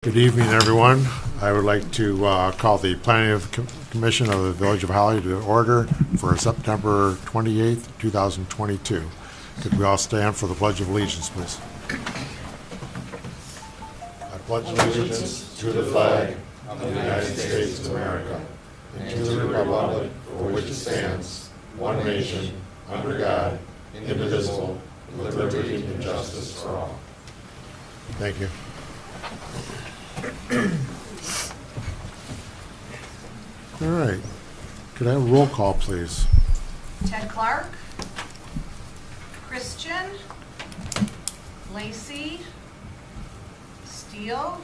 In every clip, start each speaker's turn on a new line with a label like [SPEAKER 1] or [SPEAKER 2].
[SPEAKER 1] Good evening, everyone. I would like to call the Planning Commission of the Village of Holly to order for September 28th, 2022. Could we all stand for the Pledge of Allegiance, please? I pledge allegiance to the flag of the United States of America and to the republic for which it stands, one nation, under God, indivisible, with liberty and justice for all. Thank you. All right. Could I have a roll call, please?
[SPEAKER 2] Ted Clark, Christian, Lacey, Steele,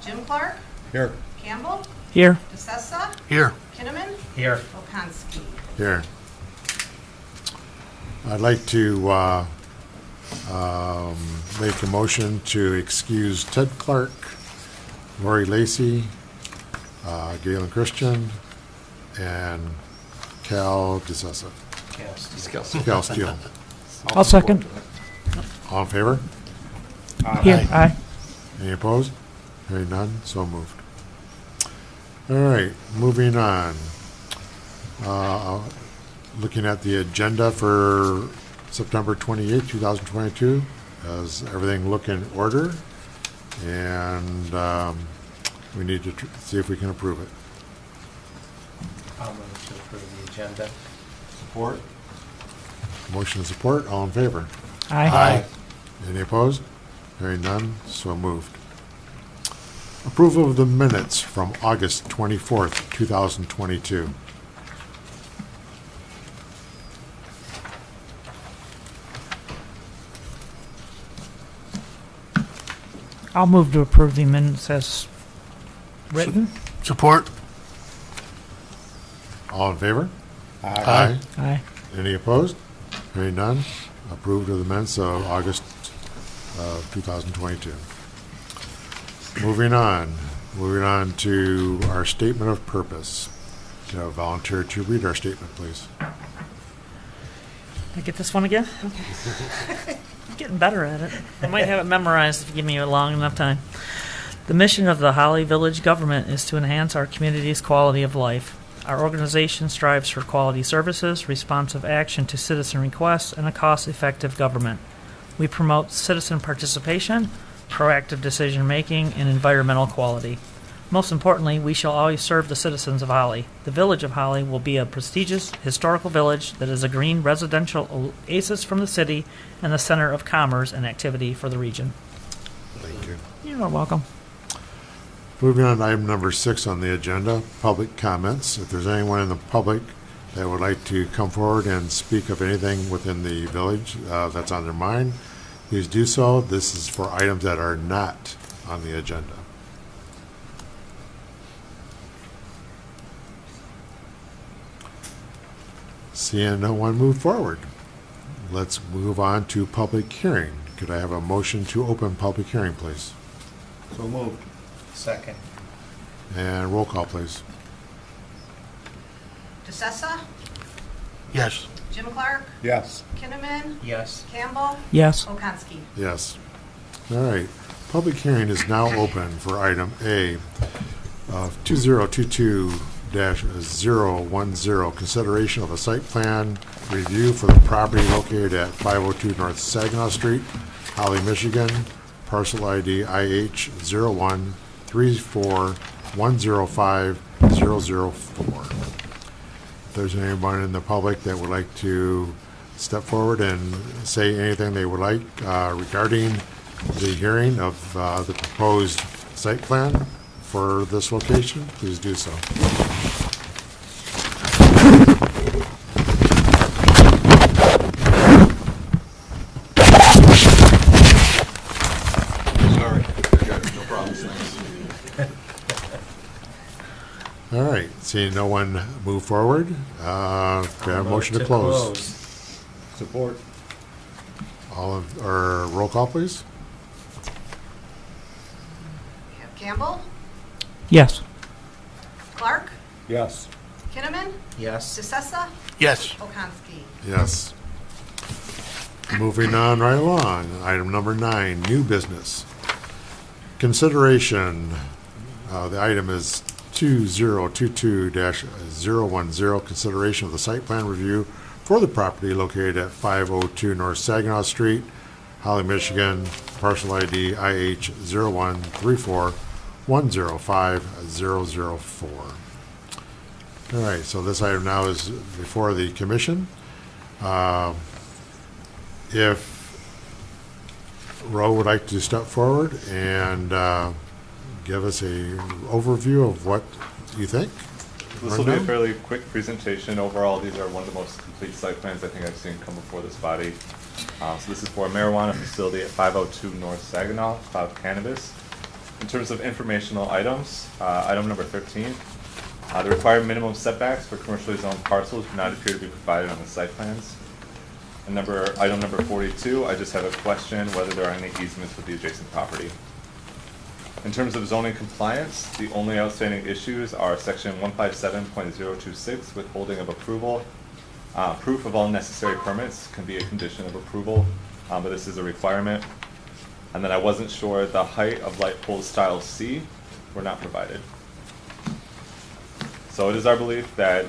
[SPEAKER 2] Jim Clark,
[SPEAKER 3] Here.
[SPEAKER 2] Campbell,
[SPEAKER 4] Here.
[SPEAKER 2] DeSessa,
[SPEAKER 3] Here.
[SPEAKER 2] Kinnaman,
[SPEAKER 3] Here.
[SPEAKER 2] Okonski.
[SPEAKER 1] Here. I'd like to make a motion to excuse Ted Clark, Lori Lacey, Galen Christian, and Cal DeSessa. Cal Steele.
[SPEAKER 4] I'll second.
[SPEAKER 1] All in favor?
[SPEAKER 4] Here. Aye.
[SPEAKER 1] Any opposed? Hearing none, so moved. All right, moving on. Looking at the agenda for September 28, 2022. Does everything look in order? And we need to see if we can approve it.
[SPEAKER 3] I'll move to approve the agenda.
[SPEAKER 1] Support. Motion and support. All in favor?
[SPEAKER 4] Aye.
[SPEAKER 1] Any opposed? Hearing none, so moved. Approval of the minutes from August 24th, 2022.
[SPEAKER 4] I'll move to approve the minutes as written.
[SPEAKER 3] Support.
[SPEAKER 1] All in favor?
[SPEAKER 3] Aye.
[SPEAKER 4] Aye.
[SPEAKER 1] Any opposed? Hearing none, approved of the minutes of August 2022. Moving on to our statement of purpose. Do you have a volunteer to read our statement, please?
[SPEAKER 4] I get this one again? Okay. I'm getting better at it. I might have it memorized if you give me a long enough time. The mission of the Holly Village government is to enhance our community's quality of life. Our organization strives for quality services, responsive action to citizen requests, and a cost-effective government. We promote citizen participation, proactive decision-making, and environmental quality. Most importantly, we shall always serve the citizens of Holly. The Village of Holly will be a prestigious historical village that is a green residential oasis from the city and the center of commerce and activity for the region.
[SPEAKER 1] Thank you.
[SPEAKER 4] You're welcome.
[SPEAKER 1] Moving on to item number 6 on the agenda, public comments. If there's anyone in the public that would like to come forward and speak of anything within the village that's on their mind, please do so. This is for items that are not on the agenda. Seeing no one move forward, let's move on to public hearing. Could I have a motion to open public hearing, please?
[SPEAKER 3] So moved. Second.
[SPEAKER 1] And roll call, please.
[SPEAKER 2] DeSessa,
[SPEAKER 3] Yes.
[SPEAKER 2] Jim Clark,
[SPEAKER 3] Yes.
[SPEAKER 2] Kinnaman,
[SPEAKER 3] Yes.
[SPEAKER 2] Campbell,
[SPEAKER 4] Yes.
[SPEAKER 2] Okonski.
[SPEAKER 1] Yes. All right. Public hearing is now open for item A of 2022-010, consideration of a site plan review for the property located at 502 North Saginaw Street, Holly, Michigan, parcel ID IH0134105004. If there's anyone in the public that would like to step forward and say anything they would like regarding the hearing of the proposed site plan for this location, please do so.
[SPEAKER 5] Sorry, no problem, thanks.
[SPEAKER 1] All right, seeing no one move forward, do I have a motion to close?
[SPEAKER 3] Support.
[SPEAKER 1] Or roll call, please?
[SPEAKER 2] We have Campbell,
[SPEAKER 4] Yes.
[SPEAKER 2] Clark,
[SPEAKER 3] Yes.
[SPEAKER 2] Kinnaman,
[SPEAKER 3] Yes.
[SPEAKER 2] DeSessa,
[SPEAKER 3] Yes.
[SPEAKER 2] Okonski.
[SPEAKER 1] Yes. Moving on right along, item number 9, new business. Consideration, the item is 2022-010, consideration of the site plan review for the property located at 502 North Saginaw Street, Holly, Michigan, parcel ID IH 0134105004. All right, so this item now is before the commission. If Ro would like to step forward and give us a overview of what you think.
[SPEAKER 5] This will be a
[SPEAKER 1] Rundown?
[SPEAKER 5] fairly quick presentation. Overall, these are one of the most complete site plans I think I've seen come before this body. So this is for a marijuana facility at 502 North Saginaw, Cloud Cannabis. In terms of informational items, item number 13, the required minimum setbacks for commercially zoned parcels do not appear to be provided on the site plans. And item number 42, I just have a question whether there are any easements with the adjacent property. In terms of zoning compliance, the only outstanding issues are section 157.026, withholding of approval. Proof of all necessary permits can be a condition of approval, but this is a requirement. And then I wasn't sure the height of light pole style C were not provided. So it is our belief that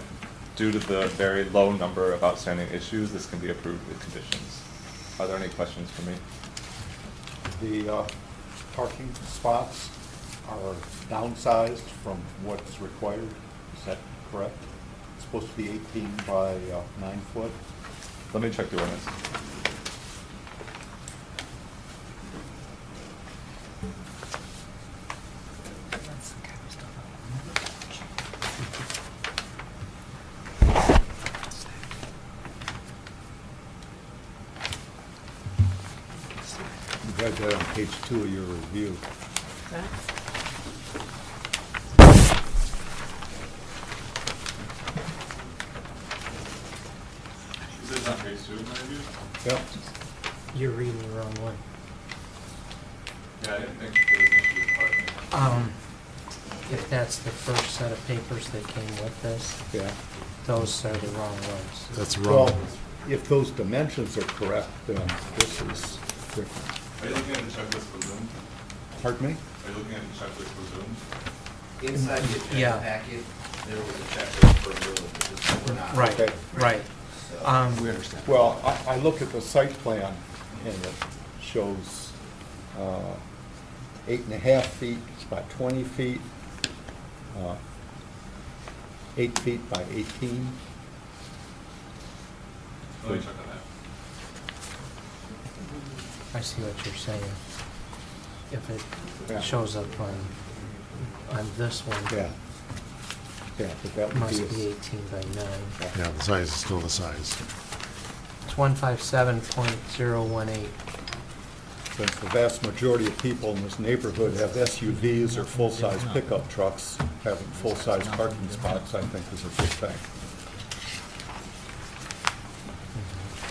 [SPEAKER 5] due to the very low number of outstanding issues, this can be approved with conditions. Are there any questions for me?
[SPEAKER 6] The parking spots are downsized from what's required, is that correct? It's supposed to be 18 by 9 foot.
[SPEAKER 5] Let me check the ordinance.
[SPEAKER 6] You got that on page 2 of your review.
[SPEAKER 5] Is this on page 2 of my review?
[SPEAKER 6] Yep.
[SPEAKER 3] You're reading the wrong one.
[SPEAKER 5] Yeah, I didn't think there was an issue with parking.
[SPEAKER 3] If that's the first set of papers that came with this,
[SPEAKER 6] Yeah.
[SPEAKER 3] those are the wrong ones.
[SPEAKER 1] That's wrong.
[SPEAKER 6] Well, if those dimensions are correct, then this is different.
[SPEAKER 5] Are you looking at the checklist for Zoom?
[SPEAKER 6] Pardon me?
[SPEAKER 5] Are you looking at the checklist for Zoom?
[SPEAKER 7] Inside the
[SPEAKER 3] Yeah.
[SPEAKER 7] agenda packet, there was a checklist for room, which we're not.
[SPEAKER 3] Right,
[SPEAKER 6] Okay.
[SPEAKER 3] right.
[SPEAKER 5] We understand.
[SPEAKER 6] Well, I look at the site plan and it shows 8.5 feet by 20 feet, 8 feet by 18.
[SPEAKER 5] Let me check on that.
[SPEAKER 3] I see what you're saying. If
[SPEAKER 6] Yeah.
[SPEAKER 3] it shows up on this one,
[SPEAKER 6] Yeah. Yeah, but that
[SPEAKER 3] it
[SPEAKER 6] would
[SPEAKER 3] must
[SPEAKER 6] be.
[SPEAKER 3] be 18 by 9.
[SPEAKER 1] Yeah, the size is still the size.
[SPEAKER 3] It's 157.018.
[SPEAKER 6] Since the vast majority of people in this neighborhood have SUVs or full-size pickup trucks, having full-size parking spots, I think is a good thing.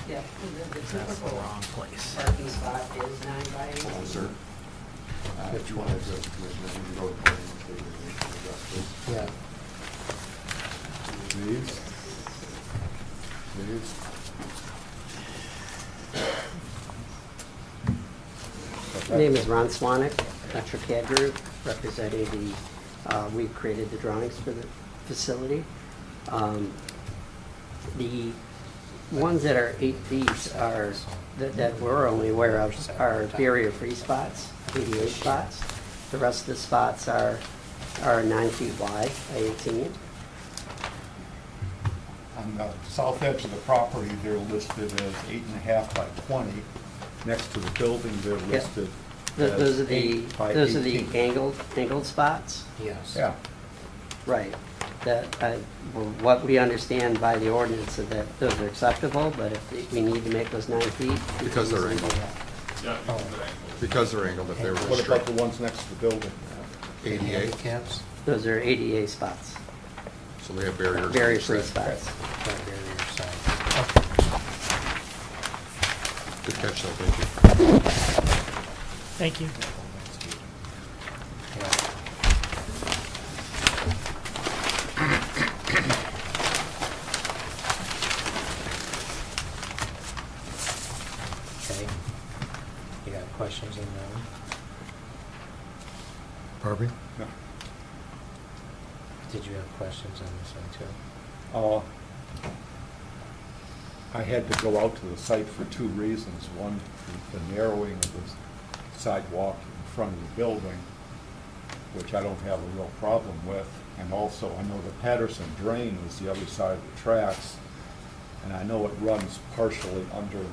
[SPEAKER 8] Yeah, the
[SPEAKER 4] That's the
[SPEAKER 8] typical
[SPEAKER 4] wrong place.
[SPEAKER 8] parking spot is 9 by 18.
[SPEAKER 5] Sir?
[SPEAKER 6] If you want to address the commission, I think you go ahead and take your address, please.
[SPEAKER 3] Yeah.
[SPEAKER 6] Please. Please.
[SPEAKER 8] My name is Ron Swanek, MetroCAD Group, representing we've created the drawings for the facility. The ones that are 8 feet are, that we're only aware of, are barrier-free spots, ADA spots. The rest of the spots are 9 feet wide by 18.
[SPEAKER 6] On the south edge of the property, they're listed as 8.5 by 20. Next to the building, they're
[SPEAKER 8] Yeah.
[SPEAKER 6] listed
[SPEAKER 8] Those are
[SPEAKER 6] as
[SPEAKER 8] the
[SPEAKER 6] 8 by 18.
[SPEAKER 8] those are the angled spots.
[SPEAKER 3] Yes.
[SPEAKER 6] Yeah,
[SPEAKER 8] Right. That, what we understand by the ordinance is that those are acceptable, but if we need to make those 9 feet. we
[SPEAKER 5] Because
[SPEAKER 8] can
[SPEAKER 5] they're
[SPEAKER 8] easily do
[SPEAKER 5] angled.
[SPEAKER 8] that.
[SPEAKER 5] Yeah,
[SPEAKER 3] Oh.
[SPEAKER 5] because they're angled, if they were
[SPEAKER 6] what about the ones next to the building?
[SPEAKER 5] ADA,
[SPEAKER 3] Handicaps,
[SPEAKER 8] Those are ADA spots,
[SPEAKER 5] so they have barriers.
[SPEAKER 8] barrier-free spots.
[SPEAKER 3] that barrier side. Okay.
[SPEAKER 5] Good catch, though, thank you.
[SPEAKER 4] Thank you.
[SPEAKER 3] Yeah. Okay. You got questions on that one?
[SPEAKER 1] Pardon me?
[SPEAKER 6] No.
[SPEAKER 3] Did you have questions on this one too?
[SPEAKER 6] I had to go out to the site for two reasons. One, the narrowing of the sidewalk in front of the building, which I don't have a real problem with. And also, I know the Patterson drain is the other side of the tracks, and I know it runs partially under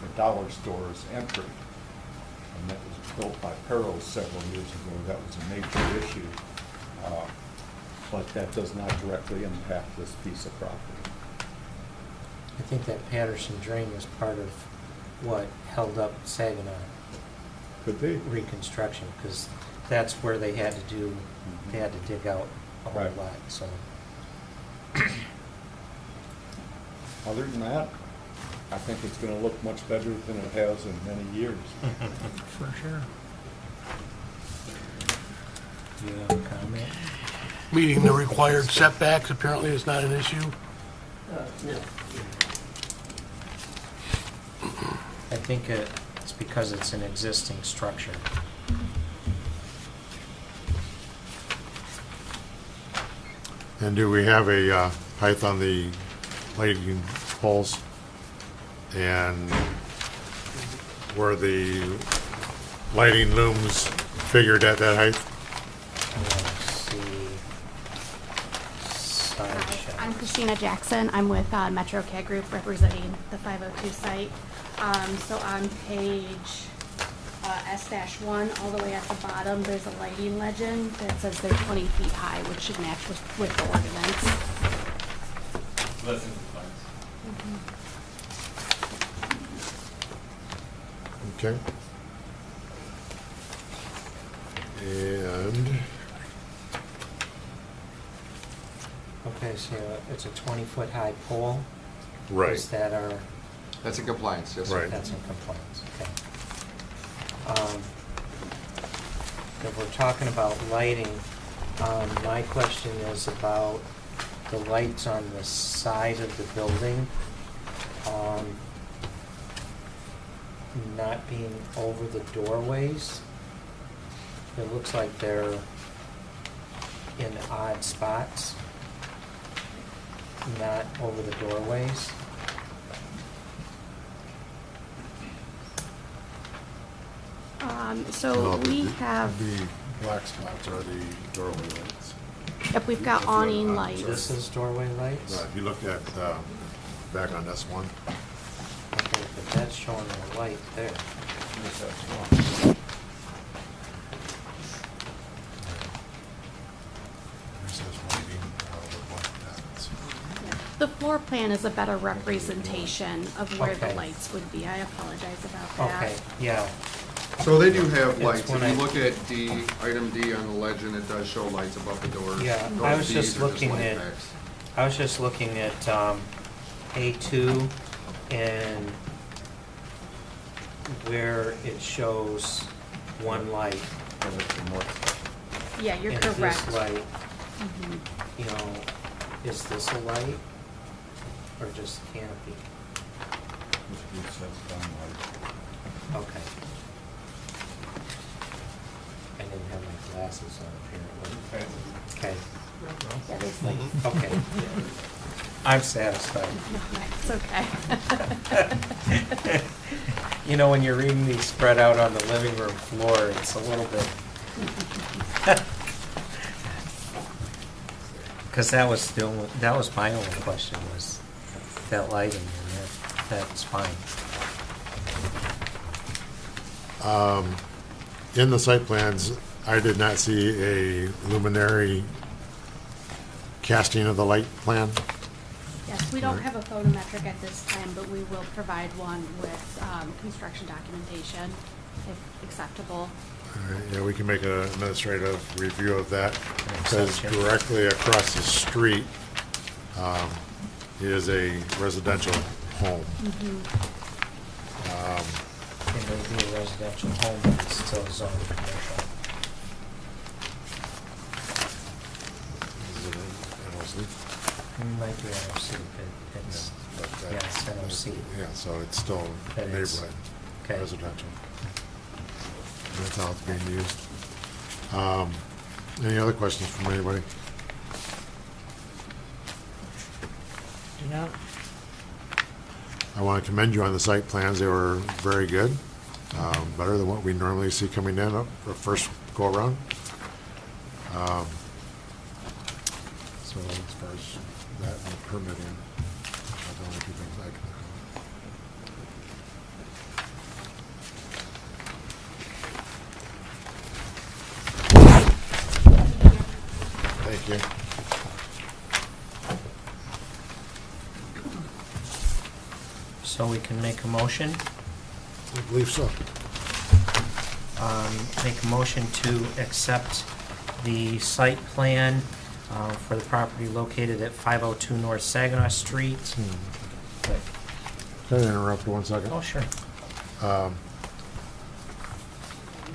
[SPEAKER 6] the dollar store's entry. And that was built by Perros several years ago. That was a major issue. But that does not directly impact this piece of property.
[SPEAKER 3] I think that Patterson drain was part of what held up Saginaw
[SPEAKER 6] Could be.
[SPEAKER 3] reconstruction, because that's where they had to dig out a whole
[SPEAKER 6] Right.
[SPEAKER 3] lot, so.
[SPEAKER 6] Other than that, I think it's gonna look much better than it has in many years.
[SPEAKER 4] For sure.
[SPEAKER 3] Do you have a comment?
[SPEAKER 9] Meeting the required setbacks apparently is not an issue.
[SPEAKER 8] No.
[SPEAKER 3] I think it's because it's an existing structure.
[SPEAKER 1] And do we have a height on the lighting poles? And were the lighting looms figured at that height?
[SPEAKER 3] Let's see. Side
[SPEAKER 10] Hi,
[SPEAKER 3] shot.
[SPEAKER 10] I'm Christina Jackson. I'm with Metro CAD Group representing the 502 site. So on page S-1, all the way at the bottom, there's a lighting legend that says they're 20 feet high, which should match with the ordinance.
[SPEAKER 5] So that's in compliance.
[SPEAKER 1] Okay. And
[SPEAKER 3] Okay, so it's a 20-foot high pole? Is that our,
[SPEAKER 11] That's in compliance, yes.
[SPEAKER 1] Right.
[SPEAKER 3] that's in compliance, okay. If we're talking about lighting, my question is about the lights on the side of the building, not being over the doorways. It looks like they're in odd spots, not over the doorways.
[SPEAKER 10] So we have,
[SPEAKER 1] the black spots are the doorway lights.
[SPEAKER 10] if we've got awning lights.
[SPEAKER 3] This is doorway lights?
[SPEAKER 1] If you look at, back on S1,
[SPEAKER 3] Okay, but that's showing a light there.
[SPEAKER 1] it says lighting, with black dots.
[SPEAKER 10] The floor plan is a better representation of where the
[SPEAKER 3] Okay.
[SPEAKER 10] lights would be. I apologize about that.
[SPEAKER 3] Okay, yeah,
[SPEAKER 11] So they do have
[SPEAKER 3] It's
[SPEAKER 11] lights. If
[SPEAKER 3] when
[SPEAKER 11] you
[SPEAKER 3] I-
[SPEAKER 11] look at D, item D on the legend, it does show lights above the doors.
[SPEAKER 3] Yeah,
[SPEAKER 11] Those
[SPEAKER 3] I was
[SPEAKER 11] Ds
[SPEAKER 3] just
[SPEAKER 11] are
[SPEAKER 3] looking
[SPEAKER 11] light
[SPEAKER 3] at-
[SPEAKER 11] packs.
[SPEAKER 3] I was just looking at A2 and where it shows one light.
[SPEAKER 10] Yeah, you're
[SPEAKER 3] And
[SPEAKER 10] correct.
[SPEAKER 3] this light,
[SPEAKER 10] Mhm.
[SPEAKER 3] you know, is this a light or just canopy? Okay. I didn't have my glasses on apparently. Okay,
[SPEAKER 10] Yeah, there's like,
[SPEAKER 3] okay. I'm satisfied.
[SPEAKER 10] it's okay.
[SPEAKER 3] You know, when you're reading these spread out on the living room floor, it's a little bit. Because that was my only question, was that lighting, and that's fine.
[SPEAKER 1] In the site plans, I did not see a luminary casting of the light plan.
[SPEAKER 10] Yes, we don't have a photometric at this time, but we will provide one with construction documentation, if acceptable.
[SPEAKER 1] All right, yeah, we can make an administrative review of that. Because
[SPEAKER 3] Exception.
[SPEAKER 1] directly across the street is a residential home.
[SPEAKER 3] It may be a residential home, but it's still zoned commercial.
[SPEAKER 1] Is it in NOC?
[SPEAKER 3] It might be NOC, but it's,
[SPEAKER 1] But that-
[SPEAKER 3] yeah, it's NOC.
[SPEAKER 1] Yeah, so it's still
[SPEAKER 3] But it's-
[SPEAKER 1] neighborhood,
[SPEAKER 3] okay.
[SPEAKER 1] residential. And that's how it's being used. Any other questions from anybody?
[SPEAKER 4] Yeah.
[SPEAKER 1] I want to commend you on the site plans. They were very good, better than what we normally see coming in up the first go around. So as far as that and permitting, that's the only two things I can think of. Thank you.
[SPEAKER 3] So we can make a motion,
[SPEAKER 1] I believe so.
[SPEAKER 3] make a motion to accept the site plan for the property located at 502 North Saginaw Street. Wait.
[SPEAKER 1] Can I interrupt for 1 second?
[SPEAKER 3] Oh, sure.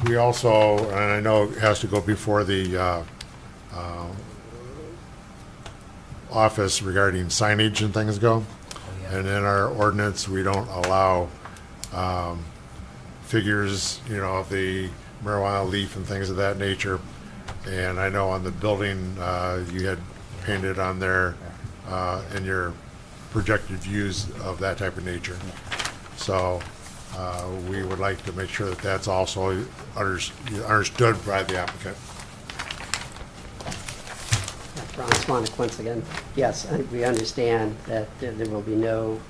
[SPEAKER 1] We also, and I know it has to go before the office regarding signage and things go. And in our ordinance, we don't allow figures, you know, of the marijuana leaf and things of that nature. And I know on the building, you had painted on there in your projected views of that type of nature. So we would like to make sure that that's also understood by the applicant.
[SPEAKER 8] Ron Swanek once again. Yes, we understand that there will be no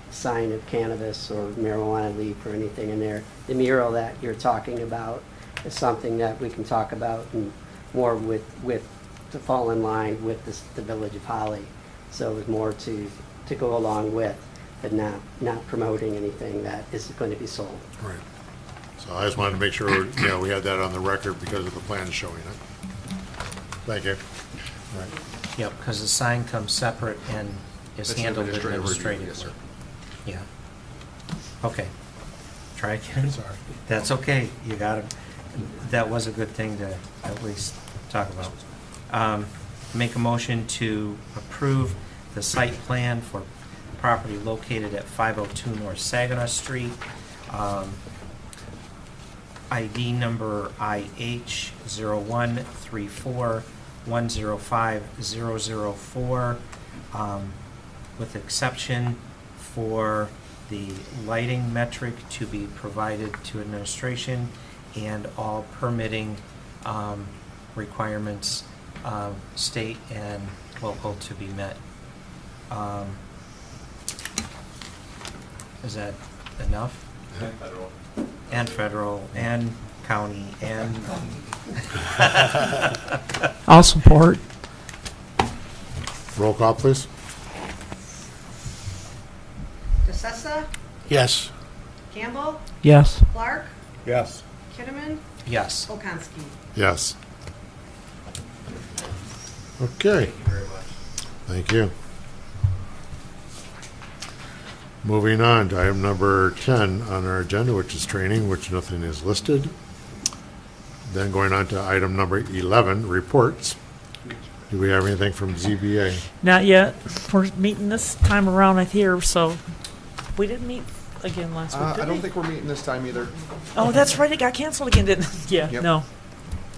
[SPEAKER 8] sign of cannabis or marijuana leaf or anything in there. The mural that you're talking about is something that we can talk about and more with to fall in line with the Village of Holly. So it's more to go along with, but not promoting anything that is going to be sold.
[SPEAKER 1] Right. So I just wanted to make sure, you know, we had that on the record because of the plan showing it. Thank you.
[SPEAKER 3] Right. Yep, because the sign comes separate and is
[SPEAKER 11] That's
[SPEAKER 3] handled
[SPEAKER 11] administrative review,
[SPEAKER 3] administratively.
[SPEAKER 11] yes, sir.
[SPEAKER 3] Yeah. Okay. Try again.
[SPEAKER 1] Sorry.
[SPEAKER 3] That's okay. You got it. That was a good thing to at least talk about. Make a motion to approve the site plan for property located at 502 North Saginaw Street. ID number IH 0134105004, with exception for the lighting metric to be provided to administration and all permitting requirements, state and local, to be met. Is that enough?
[SPEAKER 5] Federal.
[SPEAKER 3] And federal, and county, and...
[SPEAKER 4] I'll support.
[SPEAKER 1] Roll call, please.
[SPEAKER 2] DeSessa,
[SPEAKER 9] Yes.
[SPEAKER 2] Campbell,
[SPEAKER 4] Yes.
[SPEAKER 2] Clark,
[SPEAKER 6] Yes.
[SPEAKER 2] Kinnaman,
[SPEAKER 3] Yes.
[SPEAKER 2] Volkowski.
[SPEAKER 1] Yes. Okay. Thank you. Moving on to item number 10 on our agenda, which is training, which nothing is listed. Then going on to item number 11, reports. Do we have anything from ZBA?
[SPEAKER 4] Not yet. We're meeting this time around, I hear, so we didn't meet again last week, did
[SPEAKER 11] I don't
[SPEAKER 4] we?
[SPEAKER 11] think we're meeting this time either.
[SPEAKER 4] Oh, that's right. It got canceled again, didn't it? Yeah,
[SPEAKER 11] Yep.
[SPEAKER 4] no.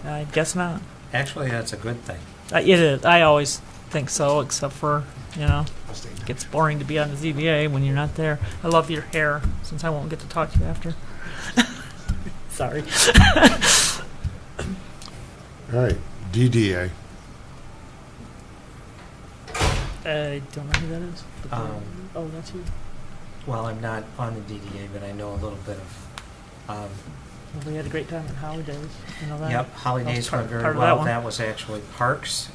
[SPEAKER 4] I guess not.
[SPEAKER 3] Actually, that's a good thing.
[SPEAKER 4] It is. I always think so, except for, you know, it gets boring to be on the ZBA when you're not there. I love your hair, since I won't get to talk to you after. Sorry.
[SPEAKER 1] All right, DDA.
[SPEAKER 4] I don't know who that is. but
[SPEAKER 3] Um,
[SPEAKER 4] that's you.
[SPEAKER 3] Well, I'm not on the DDA, but I know a little bit of...
[SPEAKER 4] Well, we had a great time at Holidays. You know that?
[SPEAKER 3] Yep, holidays
[SPEAKER 4] That was
[SPEAKER 3] went very
[SPEAKER 4] part of
[SPEAKER 3] well.
[SPEAKER 4] one.
[SPEAKER 3] That was actually Parks,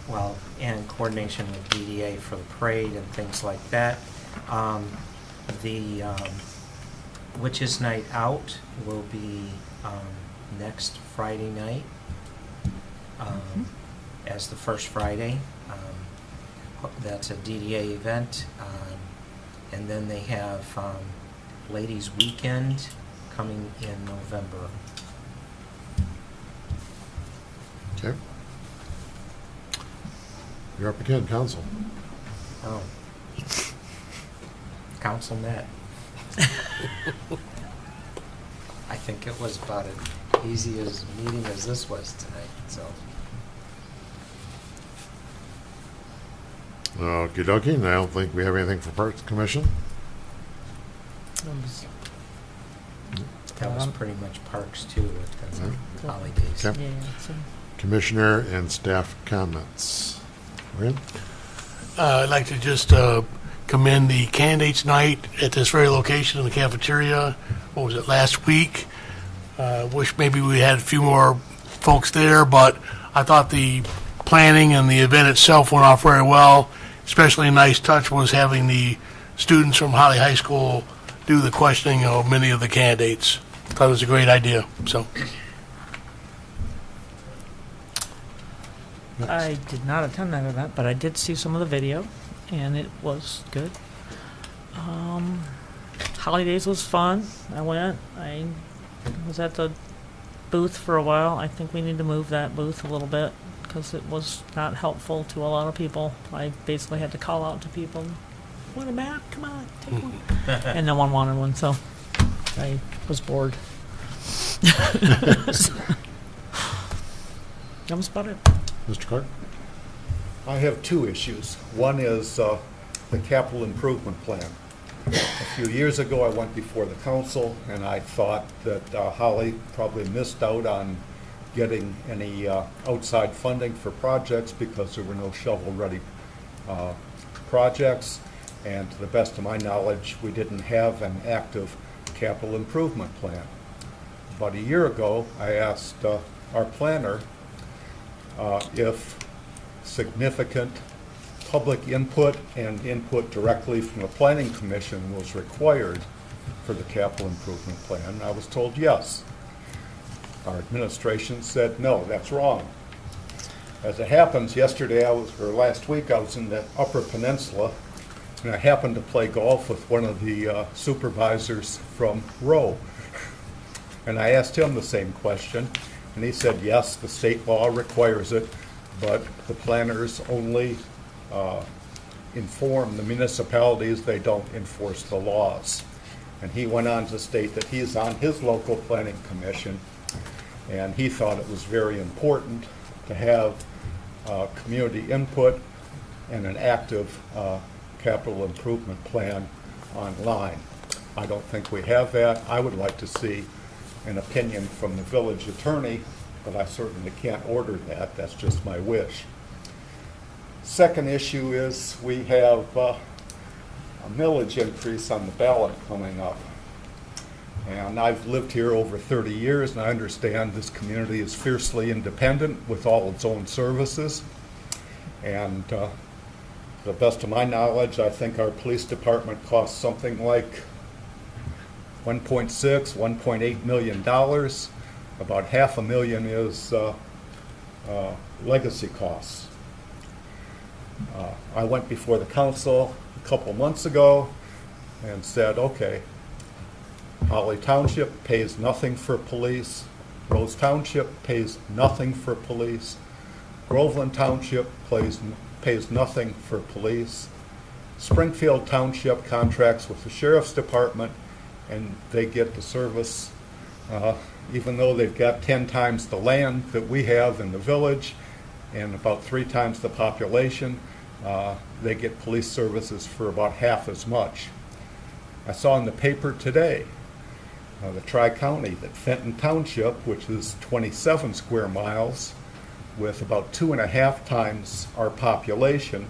[SPEAKER 3] well, and in coordination with DDA for the parade and things like that. The Witches Night Out will be next Friday night as the first Friday. That's a DDA event. And then they have Ladies Weekend coming in November.
[SPEAKER 1] Okay. You're up again, council.
[SPEAKER 3] Oh. Council met. I think it was about as easy as meeting as this was tonight, so.
[SPEAKER 1] Okey dokey, and I don't think we have anything for Parks Commission.
[SPEAKER 3] That was pretty much parks too, because of holidays.
[SPEAKER 1] Okay.
[SPEAKER 4] Yeah, so
[SPEAKER 1] Commissioner and staff comments. Wayne?
[SPEAKER 9] I'd like to just commend the candidates night at this very location in the cafeteria. What was it, last week? Wish maybe we had a few more folks there, but I thought the planning and the event itself went off very well. Especially a nice touch was having the students from Holly High School do the questioning of many of the candidates. Thought it was a great idea, so.
[SPEAKER 4] I did not attend that event, but I did see some of the video, and it was good. Holidays was fun. I went. I was at the booth for a while. I think we need to move that booth a little bit because it was not helpful to a lot of people. I basically had to call out to people, "Want a map? Come on, take one." And no one wanted one, so I was bored. That was about it.
[SPEAKER 1] Mr. Clark?
[SPEAKER 6] I have two issues. One is the capital improvement plan. A few years ago, I went before the council, and I thought that Holly probably missed out on getting any outside funding for projects because there were no shovel-ready projects. And to the best of my knowledge, we didn't have an active capital improvement plan. About a year ago, I asked our planner if significant public input and input directly from the Planning Commission was required for the capital improvement plan. I was told yes. Our administration said, no, that's wrong. As it happens, last week, I was in the Upper Peninsula, and I happened to play golf with one of the supervisors from Rowe. And I asked him the same question, and he said, yes, the state law requires it, but the planners only inform the municipalities, they don't enforce the laws. And he went on to state that he's on his local planning commission, and he thought it was very important to have community input and an active capital improvement plan online. I don't think we have that. I would like to see an opinion from the village attorney, but I certainly can't order that. That's just my wish. Second issue is we have a millage increase on the ballot coming up. And I've lived here over 30 years, and I understand this community is fiercely independent with all its own services. And to the best of my knowledge, I think our police department costs something like $1.8 million. About $500,000 is legacy costs. I went before the council a couple months ago and said, okay, Holly Township pays nothing for police, Rose Township pays nothing for police, Groveland Township pays nothing for police, Springfield Township contracts with the Sheriff's Department, and they get the service, even though they've got 10 times the land that we have in the village and about 3 times the population, they get police services for about half as much. I saw in the paper today, the Tri-County, that Fenton Township, which is 27 square miles with about 2.5 times our population,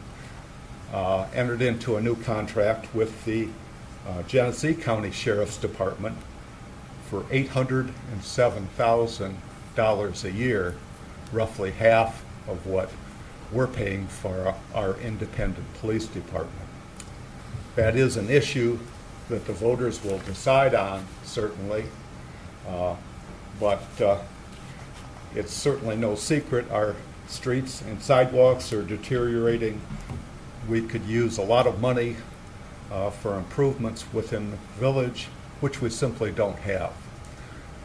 [SPEAKER 6] entered into a new contract with the Genesee County Sheriff's Department for $807,000 a year, roughly half of what we're paying for our independent police department. That is an issue that the voters will decide on, certainly, but it's certainly no secret our streets and sidewalks are deteriorating. We could use a lot of money for improvements within the village, which we simply don't have.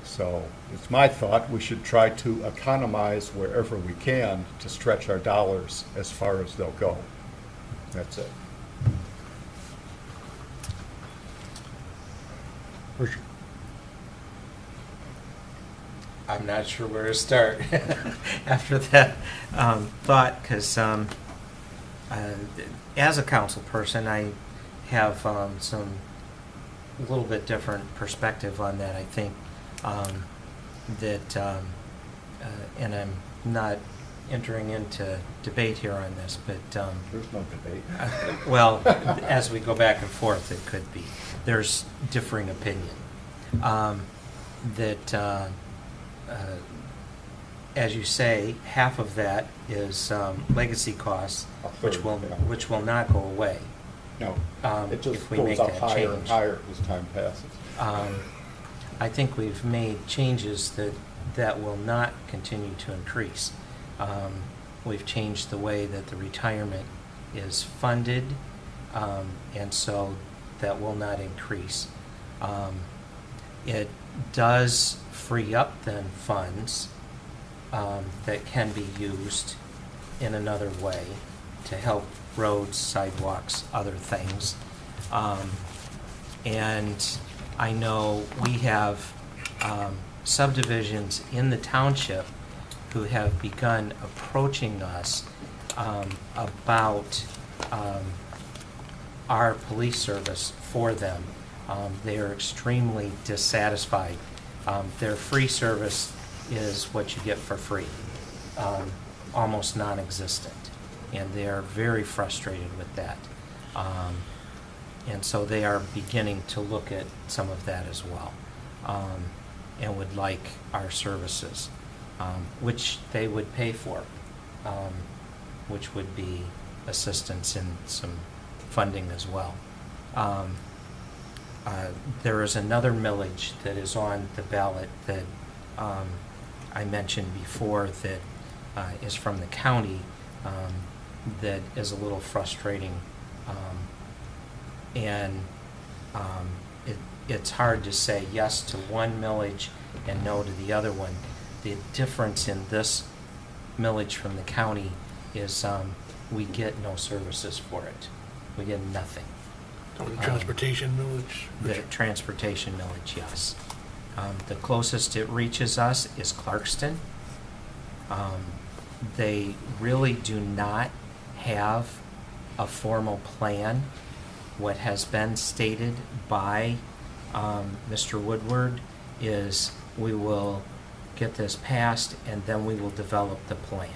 [SPEAKER 6] So it's my thought we should try to economize wherever we can to stretch our dollars as far as they'll go. That's it.
[SPEAKER 3] I'm not sure where to start after that thought, because as a council person, I have some a little bit different perspective on that. I think that, and I'm not entering into debate here on this, but
[SPEAKER 6] There's no debate.
[SPEAKER 3] well, as we go back and forth, it could be. There's differing opinion. As you say, half of that is legacy costs,
[SPEAKER 6] A third, yeah.
[SPEAKER 3] which will not go away.
[SPEAKER 6] No, it just
[SPEAKER 3] if we
[SPEAKER 6] goes
[SPEAKER 3] make
[SPEAKER 6] up
[SPEAKER 3] that
[SPEAKER 6] higher and
[SPEAKER 3] change.
[SPEAKER 6] higher as time passes.
[SPEAKER 3] I think we've made changes that will not continue to increase. We've changed the way that the retirement is funded, and so that will not increase. It does free up then funds that can be used in another way to help roads, sidewalks, other things. And I know we have subdivisions in the township who have begun approaching us about our police service for them. They are extremely dissatisfied. Their free service is what you get for free, almost non-existent, and they are very frustrated with that. And so they are beginning to look at some of that as well, and would like our services, which they would pay for, which would be assistance in some funding as well. There is another millage that is on the ballot that I mentioned before that is from the county that is a little frustrating. It's hard to say yes to one millage and no to the other one. The difference in this millage from the county is we get no services for it. We get nothing.
[SPEAKER 9] Transportation millage?
[SPEAKER 3] The transportation millage, yes. The closest it reaches us is Clarkston. They really do not have a formal plan. What has been stated by Mr. Woodward is we will get this passed and then we will develop the plan.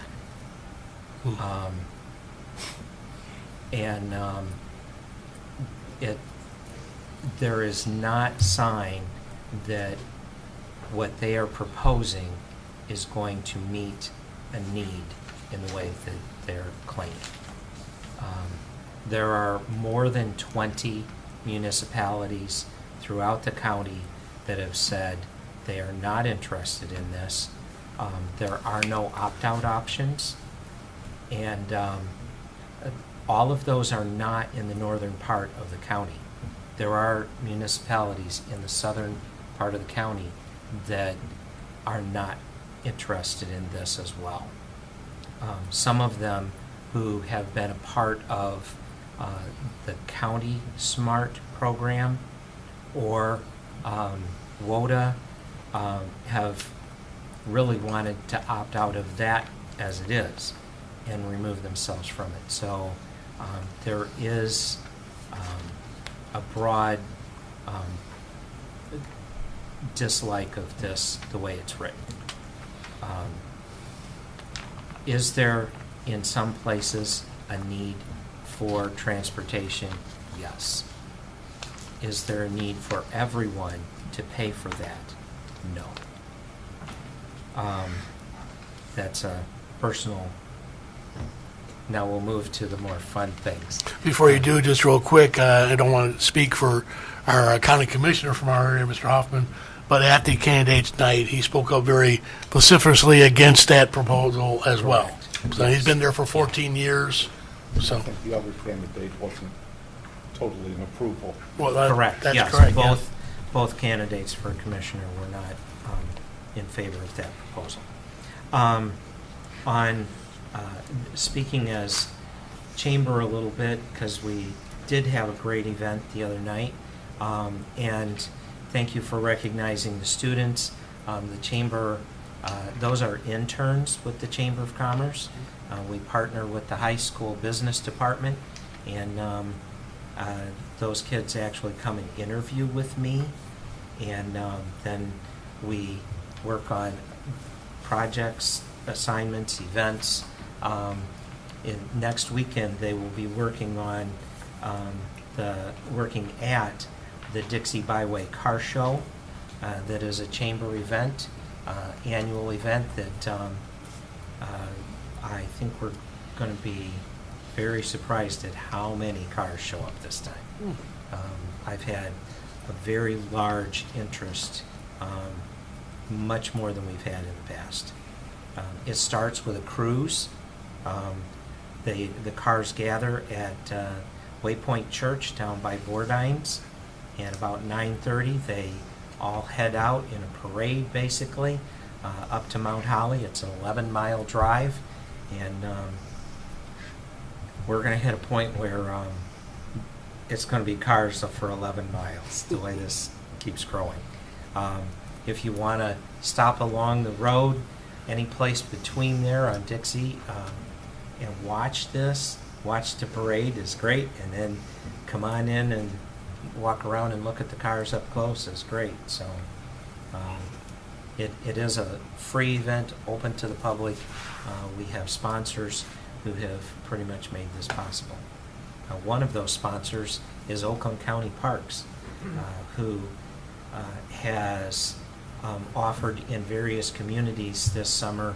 [SPEAKER 3] There is not sign that what they are proposing is going to meet a need in the way that they're claiming. There are more than 20 municipalities throughout the county that have said they are not interested in this. There are no opt-out options, and all of those are not in the northern part of the county. There are municipalities in the southern part of the county that are not interested in this as well. Some of them who have been a part of the County SMART program or WODA have really wanted to opt out of that as it is and remove themselves from it. So there is a broad dislike of this the way it's written. Is there in some places a need for transportation? Yes. Is there a need for everyone to pay for that? No. That's a personal. Now we'll move to the more fun things.
[SPEAKER 9] Before you do, just real quick, I don't want to speak for our county commissioner from our area, Mr. Hoffman, but at the candidates night, he spoke up very vociferously against that proposal as well. So he's been there for 14 years, so.
[SPEAKER 6] I think the other candidate wasn't totally in approval.
[SPEAKER 9] Well,
[SPEAKER 3] Correct.
[SPEAKER 9] That's
[SPEAKER 3] Yes.
[SPEAKER 9] correct, yeah.
[SPEAKER 3] Both candidates for commissioner were not in favor of that proposal. Speaking as chamber a little bit, because we did have a great event the other night, and thank you for recognizing the students. The chamber Those are interns with the Chamber of Commerce. We partner with the high school business department, and those kids actually come and interview with me, and then we work on projects, assignments, events. Next weekend, they will be working on working at the Dixie Byway Car Show. That is a chamber event, annual event that I think we're going to be very surprised at how many cars show up this time. I've had a very large interest, much more than we've had in the past. It starts with a cruise. The cars gather at Waypoint Church down by Bordines, and about 9:30 they all head out in a parade, basically, up to Mount Holly. It's an 11-mile drive, and we're going to hit a point where it's going to be cars for 11 miles, the way this keeps growing. If you want to stop along the road, any place between there on Dixie, and watch the parade is great, and then come on in and walk around and look at the cars up close is great. So it is a free event, open to the public. We have sponsors who have pretty much made this possible. One of those sponsors is Oakland County Parks, who has offered in various communities this summer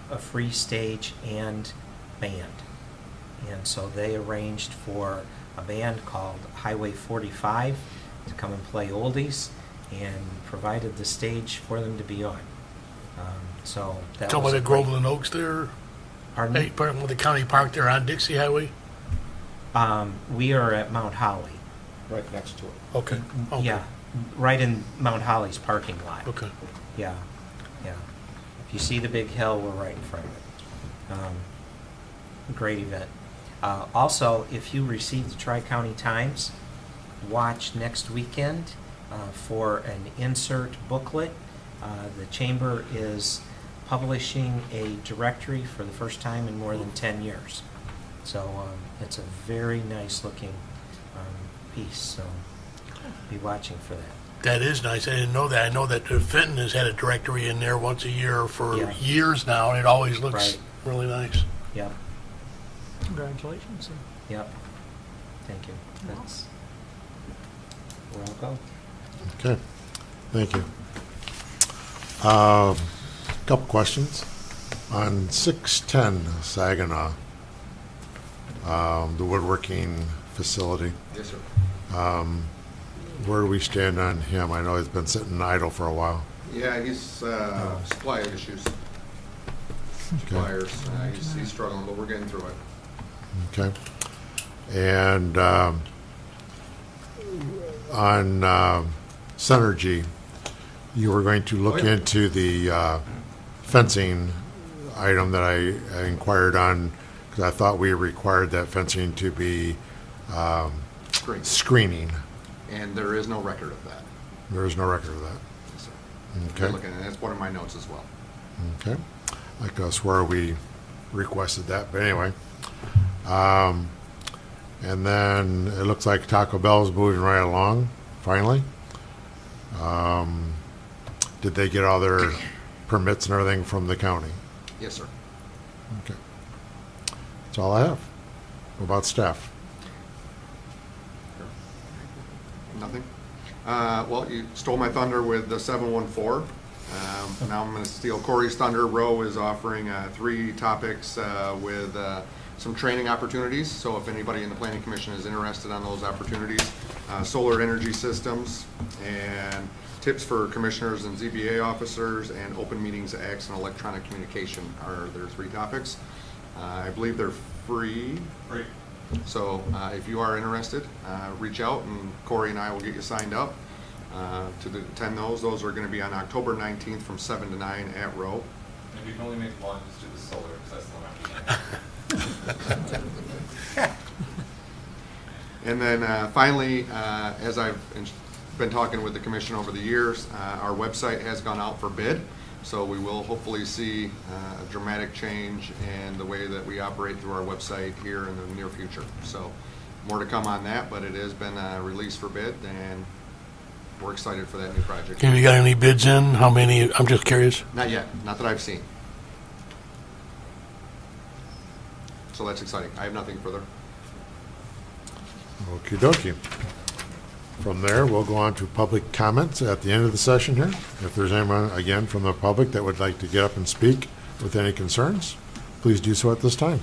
[SPEAKER 3] a free stage and band. And so they arranged for a band called Highway 45 to come and play oldies, and provided the stage for them to be on. So that
[SPEAKER 9] Talking
[SPEAKER 3] was
[SPEAKER 9] about the Groveland Oaks there?
[SPEAKER 3] Pardon
[SPEAKER 9] Hey,
[SPEAKER 3] me?
[SPEAKER 9] pardon, with the county park there on Dixie Highway?
[SPEAKER 3] We are at Mount Holly.
[SPEAKER 6] Right next to it.
[SPEAKER 9] Okay. Okay.
[SPEAKER 3] Yeah, right in Mount Holly's parking lot.
[SPEAKER 9] Okay.
[SPEAKER 3] Yeah, yeah. If you see the big hill, we're right in front of it. Great event. Also, if you receive the Tri-County Times, watch next weekend for an insert booklet. The Chamber is publishing a directory for the first time in more than 10 years. So it's a very nice looking piece, so be watching for that.
[SPEAKER 9] That is nice. I didn't know that. I know that Fenton has had a directory in there once a year for
[SPEAKER 3] Yeah.
[SPEAKER 9] years now, and it always looks
[SPEAKER 3] Right.
[SPEAKER 9] really nice.
[SPEAKER 3] Yep,
[SPEAKER 4] Congratulations.
[SPEAKER 3] yep. Thank you. That's where I'll go.
[SPEAKER 1] Okay, thank you. Couple questions. On 610 Saginaw, the woodworking facility,
[SPEAKER 11] Yes, sir.
[SPEAKER 1] where do we stand on him? I know he's been sitting idle for a while.
[SPEAKER 11] Yeah, he's, supplier issues. Suppliers, he's struggling, but we're getting through it.
[SPEAKER 1] Okay. And on Synergy, you were going to look
[SPEAKER 11] Oh, yeah.
[SPEAKER 1] into the fencing item that I inquired on, because I thought we required that fencing to be
[SPEAKER 11] Great.
[SPEAKER 1] screening.
[SPEAKER 11] And there is no record of that.
[SPEAKER 1] There is no record of that.
[SPEAKER 11] Yes, sir.
[SPEAKER 1] Okay.
[SPEAKER 11] You're looking at it. That's one of my notes as well.
[SPEAKER 1] Okay. I could swear we requested that, but anyway. And then it looks like Taco Bell's moving right along, finally. Did they get all their permits and everything from the county?
[SPEAKER 11] Yes, sir.
[SPEAKER 1] Okay. That's all I have. What about staff?
[SPEAKER 11] Nothing? Well, you stole my thunder with the 714. Now I'm going to steal Corey's thunder. Roe is offering 3 topics with some training opportunities. So if anybody in the Planning Commission is interested on those opportunities, solar energy systems and tips for commissioners and ZBA officers, and open meetings acts and electronic communication are their 3 topics. I believe they're free.
[SPEAKER 5] Great.
[SPEAKER 11] So if you are interested, reach out and Corey and I will get you signed up to attend those. Those are going to be on October 19th from 7 to 9 at Row.
[SPEAKER 5] And we can only make one, just do the solar, because that's the one I'm
[SPEAKER 11] And then finally, as I've been talking with the commission over the years, our website has gone out for bid. So we will hopefully see a dramatic change in the way that we operate through our website here in the near future. So more to come on that, but it has been released for bid, and we're excited for that new project.
[SPEAKER 9] Have you got any bids in? How many? I'm just curious.
[SPEAKER 11] Not yet, not that I've seen. So that's exciting. I have nothing further.
[SPEAKER 1] Okey dokey. From there, we'll go on to public comments at the end of the session here. If there's anyone, again, from the public that would like to get up and speak with any concerns, please do so at this time.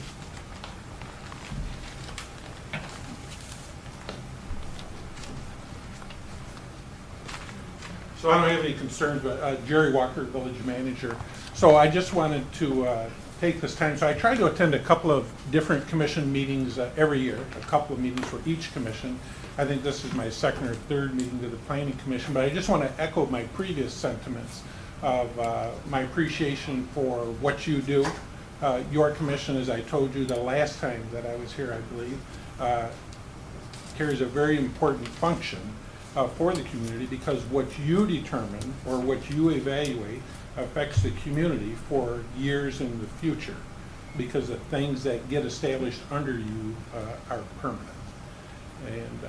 [SPEAKER 12] So I don't have any concerns, but Jerry Walker, village manager. So I just wanted to take this time. So I try to attend a couple of different commission meetings every year, a couple of meetings for each commission. I think this is my second or third meeting to the planning commission, but I just want to echo my previous sentiments of my appreciation for what you do. Your commission, as I told you the last time that I was here, I believe, carries a very important function for the community, because what you determine or what you evaluate affects the community for years in the future, because the things that get established under you are permanent. And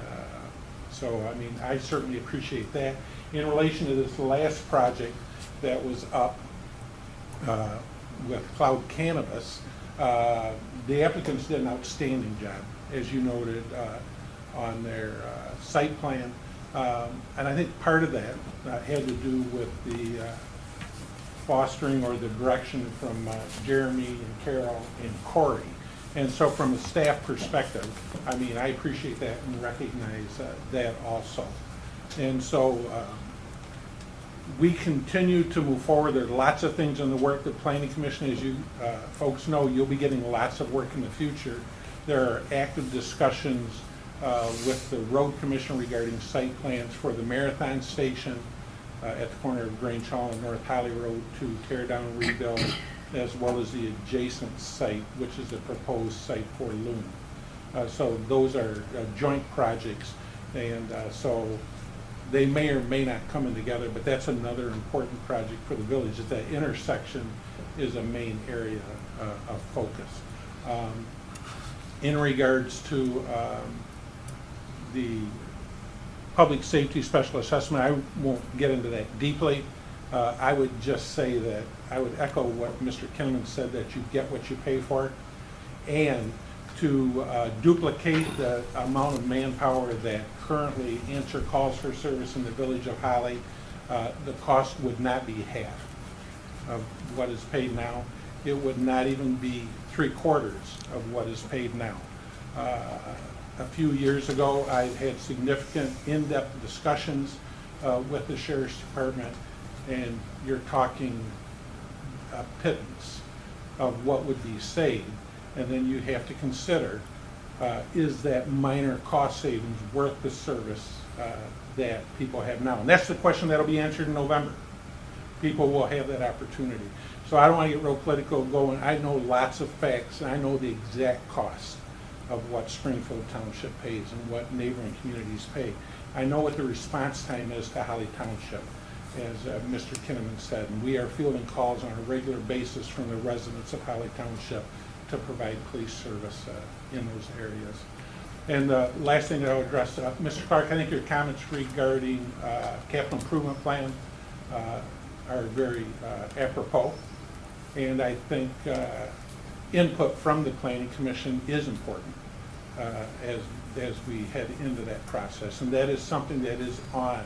[SPEAKER 12] so, I mean, I certainly appreciate that. In relation to this last project that was up with Cloud Cannabis, the applicants did an outstanding job, as you noted, on their site plan. And I think part of that had to do with the fostering or the direction from Jeremy and Carol and Corey. And so from a staff perspective, I mean, I appreciate that and recognize that also. And so we continue to move forward. There are lots of things in the work. The Planning Commission, as you folks know, you'll be getting lots of work in the future. There are active discussions with the Road Commission regarding site plans for the Marathon Station at the corner of Grange Hall and North Holly Road to tear down and rebuild, as well as the adjacent site, which is a proposed site for Loon. So those are joint projects, and so they may or may not come in together, but that's another important project for the village, is that intersection is a main area of focus. In regards to the public safety special assessment, I won't get into that deeply. I would just say that I would echo what Mr. Kinnaman said, that you get what you pay for, and to duplicate the amount of manpower that currently answer calls for service in the village of Holly, the cost would not be half of what is paid now. It would not even be 3/4 of what is paid now. A few years ago, I had significant in-depth discussions with the Sheriff's Department, and you're talking a pittance of what would be saved. And then you have to consider, is that minor cost savings worth the service that people have now? And that's the question that'll be answered in November. People will have that opportunity. So I don't want to get real political going. I know lots of facts, and I know the exact cost of what Springfield Township pays and what neighboring communities pay. I know what the response time is to Holly Township, as Mr. Kinnaman said, and we are fielding calls on a regular basis from the residents of Holly Township to provide police service in those areas. And the last thing that I'll address, Mr. Clark, I think your comments regarding capital improvement plan are very apropos, and I think input from the Planning Commission is important as we head into that process, and that is something that is on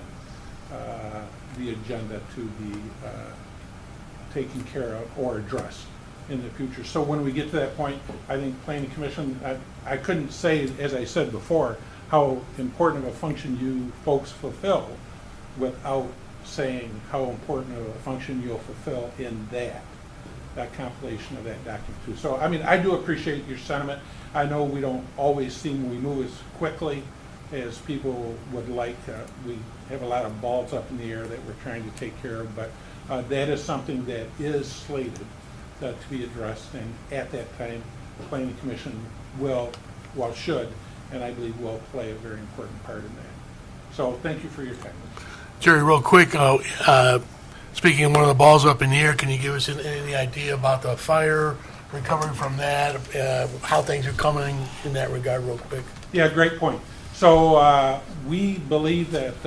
[SPEAKER 12] the agenda to be taken care of or addressed in the future. So when we get to that point, I think Planning Commission, I couldn't say, as I said before, how important of a function you folks fulfill without saying how important of a function you'll fulfill in that compilation of that document too. So, I mean, I do appreciate your sentiment. I know we don't always seem, we move as quickly as people would like. We have a lot of balls up in the air that we're trying to take care of, but that is something that is slated to be addressed, and at that time, the Planning Commission will, well, should, and I believe will play a very important part in that. So thank you for your time.
[SPEAKER 9] Jerry, real quick, speaking of one of the balls up in the air, can you give us any idea about the fire, recovery from that, how things are coming in that regard real quick?
[SPEAKER 12] Yeah, great point. So we believe that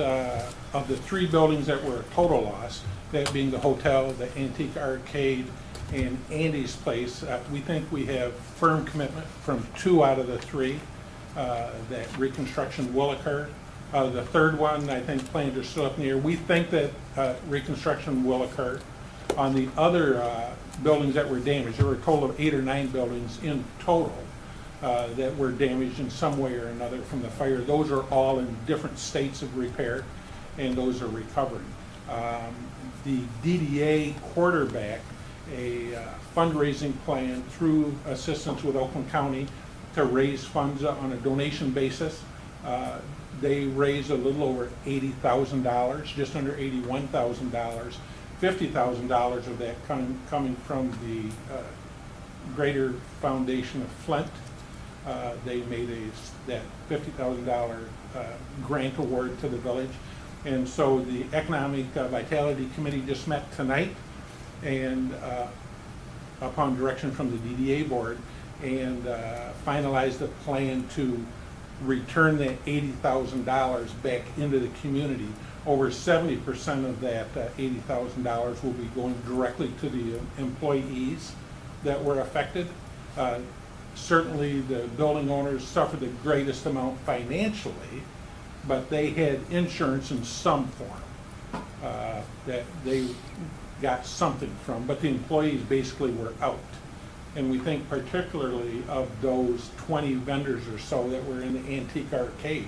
[SPEAKER 12] of the 3 buildings that were a total loss, that being the hotel, the Antique Arcade, and Andy's Place, we think we have firm commitment from 2 out of the 3 that reconstruction will occur. The third one, I think plans are still up in the air. We think that reconstruction will occur. On the other buildings that were damaged, there were a total of 8 or 9 buildings in total that were damaged in some way or another from the fire. Those are all in different states of repair, and those are recovering. The DDA quarterback a fundraising plan through assistance with Oakland County to raise funds on a donation basis. They raised a little over $80,000, just under $81,000. $50,000 of that coming from the Greater Foundation of Flint. They made that $50,000 grant award to the village. And so the Economic Vitality Committee just met tonight, and upon direction from the DDA board, and finalized a plan to return that $80,000 back into the community. Over 70% of that $80,000 will be going directly to the employees that were affected. Certainly the building owners suffered the greatest amount financially, but they had insurance in some form that they got something from, but the employees basically were out. And we think particularly of those 20 vendors or so that were in the Antique Arcade,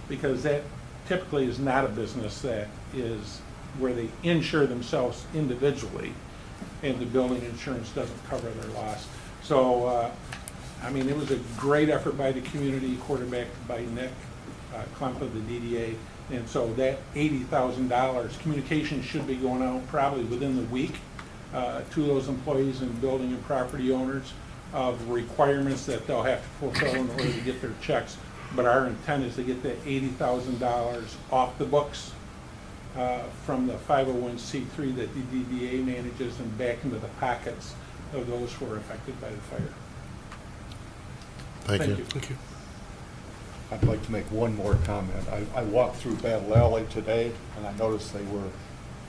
[SPEAKER 12] because that typically is not a business that is where they insure themselves individually, and the building insurance doesn't cover their loss. So, I mean, it was a great effort by the community, quarterbacked by Nick Klump of the DDA. And so that $80,000, communication should be going out probably within the week to those employees and building and property owners of requirements that they'll have to fulfill in order to get their checks. But our intent is to get that $80,000 off the books from the 501c3 that the DDA manages and back into the pockets of those who are affected by the fire.
[SPEAKER 1] Thank you.
[SPEAKER 9] Thank you.
[SPEAKER 6] I'd like to make one more comment. I walked through Battle Alley today, and I noticed they were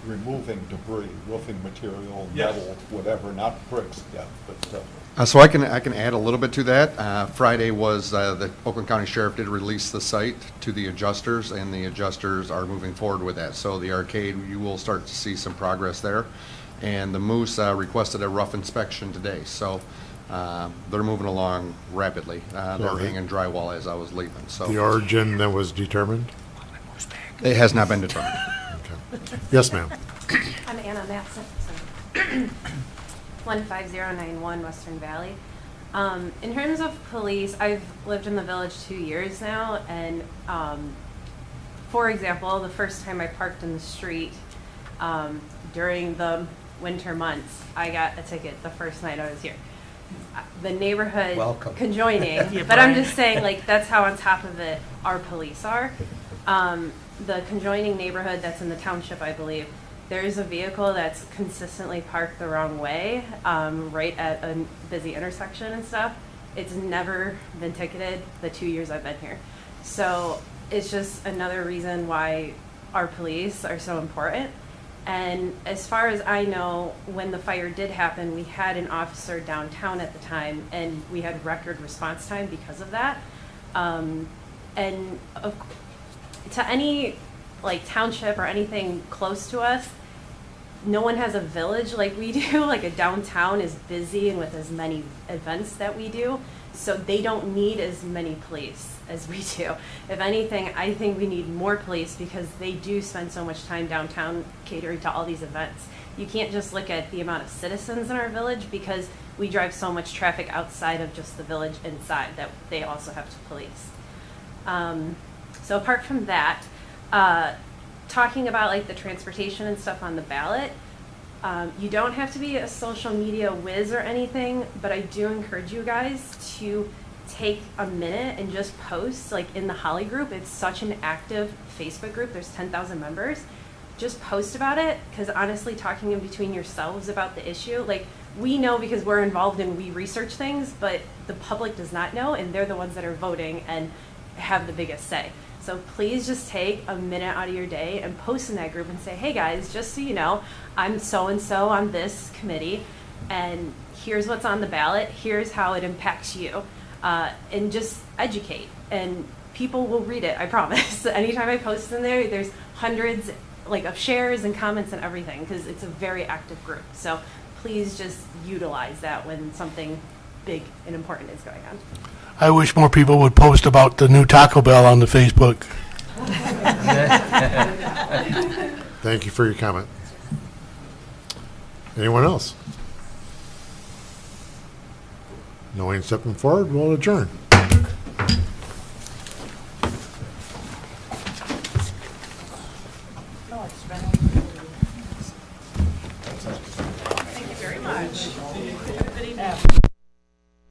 [SPEAKER 6] removing debris, roofing material,
[SPEAKER 12] Yes.
[SPEAKER 6] metal, whatever, not bricks yet, but
[SPEAKER 11] So I can add a little bit to that. Friday was the Oakland County Sheriff did release the site to the adjusters, and the adjusters are moving forward with that. So the arcade, you will start to see some progress there. And the Moose requested a rough inspection today, so they're moving along rapidly. They're hanging drywall as I was leaving. So
[SPEAKER 1] The origin that was determined?
[SPEAKER 11] it has not been determined.
[SPEAKER 1] Okay. Yes, ma'am.
[SPEAKER 13] I'm Anna Matson, 15091 Western Valley. In terms of police, I've lived in the village 2 years now, and for example, the first time I parked in the street during the winter months, I got a ticket the first night I was here. The neighborhood
[SPEAKER 3] Welcome.
[SPEAKER 13] conjoining,
[SPEAKER 4] Yeah,
[SPEAKER 13] but I'm
[SPEAKER 4] Brian.
[SPEAKER 13] just saying, like, that's how on top of it our police are. The conjoining neighborhood that's in the township, I believe, there is a vehicle that's consistently parked the wrong way, right at a busy intersection and stuff. It's never been ticketed the 2 years I've been here. So it's just another reason why our police are so important. And as far as I know, when the fire did happen, we had an officer downtown at the time, and we had record response time because of that. To any like township or anything close to us, no one has a village like we do. Like a downtown is busy and with as many events that we do, so they don't need as many police as we do. If anything, I think we need more police because they do spend so much time downtown catering to all these events. You can't just look at the amount of citizens in our village because we drive so much traffic outside of just the village inside that they also have to police. So apart from that, talking about like the transportation and stuff on the ballot, you don't have to be a social media whiz or anything, but I do encourage you guys to take a minute and just post like in the Holly group. It's such an active Facebook group. There's 10,000 members. just post about it, because honestly, talking in between yourselves about the issue, like, we know because we're involved and we research things, but the public does not know, and they're the ones that are voting and have the biggest say. So please just take a minute out of your day and post in that group and say, hey guys, just so you know, I'm so-and-so on this committee, and here's what's on the ballot, here's how it impacts you, and just educate. And people will read it, I promise. Anytime I post in there, there's hundreds of shares and comments and everything, because it's a very active group. So please just utilize that when something big and important is going on.
[SPEAKER 9] I wish more people would post about the new Taco Bell on the Facebook.
[SPEAKER 1] Thank you for your comment. Anyone else? No one stepping forward, we'll adjourn.
[SPEAKER 2] Thank you very much.